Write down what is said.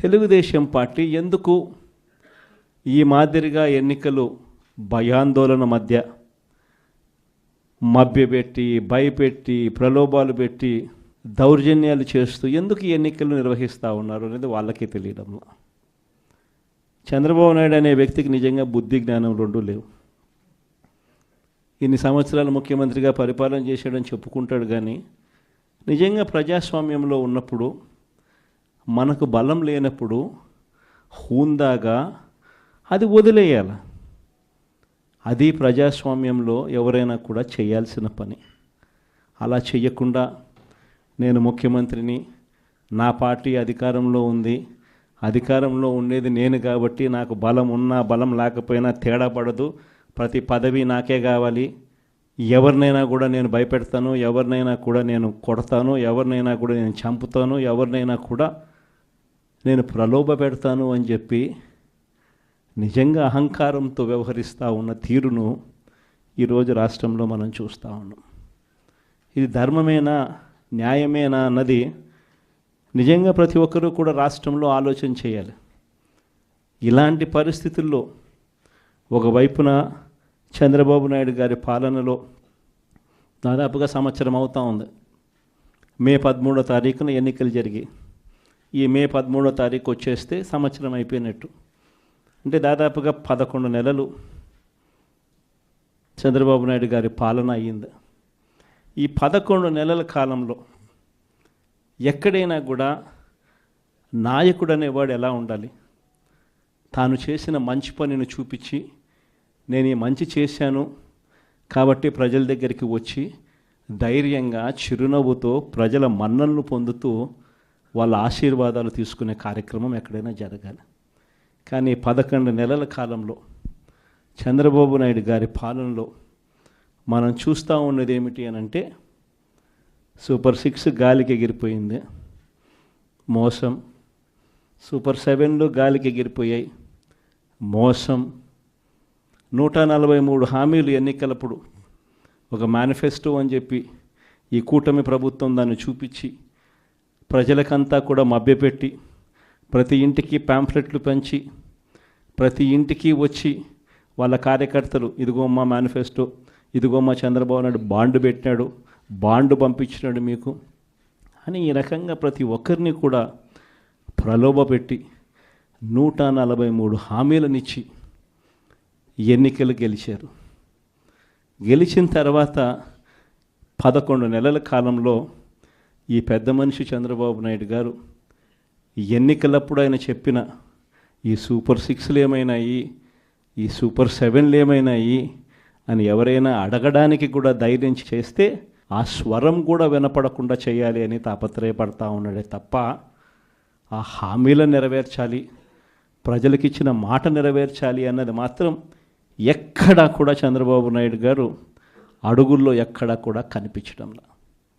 Telugu Desam party ఎందుకు ఈ మాదిరిగా ఎన్నికలు భయాందోళన మధ్య మభ్యపెట్టి భయపెట్టి ప్రలోభాలు పెట్టి దౌర్జన్యాలు చేస్తూ ఎందుకు ఈ ఎన్నికలు నిర్వహిస్తూ ఉన్నారు అనేది వాళ్ళకే తెలియడంలో. చంద్రబాబు నాయుడు అనే వ్యక్తికి నిజంగా బుద్ధి జ్ఞానం రెండూ లేవు. ఇన్ని సంవత్సరాలు ముఖ్యమంత్రిగా పరిపాలన చేశాడని చెప్పుకుంటాడు, కానీ నిజంగా ప్రజాస్వామ్యంలో ఉన్నప్పుడు మనకు బలం లేనప్పుడు హూందాగా అది వదిలేయాలి. అది ప్రజాస్వామ్యంలో ఎవరైనా కూడా చేయాల్సిన పని. అలా చేయకుండా నేను ముఖ్యమంత్రిని, నా పార్టీ అధికారంలో ఉంది, అధికారంలో ఉండేది నేను కాబట్టి నాకు బలం ఉన్నా బలం లేకపోయినా తేడా పడదు, ప్రతి పదవి నాకే కావాలి, ఎవరినైనా కూడా నేను భయపెడతాను, ఎవరినైనా కూడా నేను కొడతాను, ఎవరినైనా కూడా నేను చంపుతాను, ఎవరినైనా కూడా నేను ప్రలోభ పెడతాను అని చెప్పి నిజంగా అహంకారంతో వ్యవహరిస్తూ ఉన్న తీరును ఈరోజు రాష్ట్రంలో మనం చూస్తూ ఉన్నాం. ఇది ధర్మమేనా, న్యాయమేనా అన్నది నిజంగా ప్రతి ఒక్కరూ కూడా రాష్ట్రంలో ఆలోచన చేయాలి. ఇలాంటి పరిస్థితుల్లో ఒకవైపున చంద్రబాబు నాయుడు గారి పాలనలో దాదాపుగా సంవత్సరం అవుతూ ఉంది. మే 13వ తారీఖున ఎన్నికలు జరిగాయి. ఈ మే 13వ తారీఖు వచ్చేస్తే సంవత్సరం అయిపోయినట్టు. అంటే దాదాపుగా 11 నెలలు చంద్రబాబు నాయుడు గారి పాలన అయ్యింది. ఈ 11 నెలల కాలంలో ఎక్కడైనా కూడా నాయకుడు అనేవాడు ఎలా ఉండాలి? తాను చేసిన మంచి పనిని చూపించి, నేను ఈ మంచి చేశాను కాబట్టి ప్రజల దగ్గరికి వచ్చి ధైర్యంగా చిరునవ్వుతో ప్రజల మన్ననలు పొందుతూ వాళ్ళ ఆశీర్వాదాలు తీసుకునే కార్యక్రమం ఎక్కడైనా జరగాలి. కానీ 11 నెలల కాలంలో చంద్రబాబు నాయుడు గారి పాలనలో మనం చూస్తూ ఉన్నది ఏమిటి అని అంటే, సూపర్ 6 గాలికి ఎగిరిపోయింది, మోసం. సూపర్ 7లు గాలికి ఎగిరిపోయాయి, మోసం. 143 హామీలు ఎన్నికలప్పుడు ఒక మేనిఫెస్టో అని చెప్పి ఈ కూటమి ప్రభుత్వం దాన్ని చూపించి ప్రజలకంతా కూడా మభ్యపెట్టి ప్రతి ఇంటికి ప్యాంఫ్లెట్లు పంచి ప్రతి ఇంటికి వచ్చి వాళ్ళ కార్యకర్తలు, ఇదిగో మా మేనిఫెస్టో, ఇదిగో మా చంద్రబాబు నాయుడు బాండ్ పెట్టినాడు, బాండ్ పంపించినాడు మీకు అని ఈ రకంగా ప్రతి ఒక్కరిని కూడా ప్రలోభ పెట్టి 143 హామీలనిచ్చి ఎన్నికలు గెలిచారు. గెలిచిన తర్వాత 11 నెలల కాలంలో ఈ పెద్ద మనిషి చంద్రబాబు నాయుడు గారు ఎన్నికలప్పుడు ఆయన చెప్పిన ఈ సూపర్ 6లు ఏమైనాయి, ఈ సూపర్ 7లు ఏమైనాయి అని ఎవరైనా అడగడానికి కూడా ధైర్యం చేస్తే ఆ స్వరం కూడా వినపడకుండా చేయాలి అని తాపత్రయపడతా ఉన్నాడే తప్ప ఆ హామీలను నెరవేర్చాలి, ప్రజలకు ఇచ్చిన మాట నెరవేర్చాలి అన్నది మాత్రం ఎక్కడా కూడా చంద్రబాబు నాయుడు గారు అడుగుల్లో ఎక్కడా కూడా కనిపించడంలా.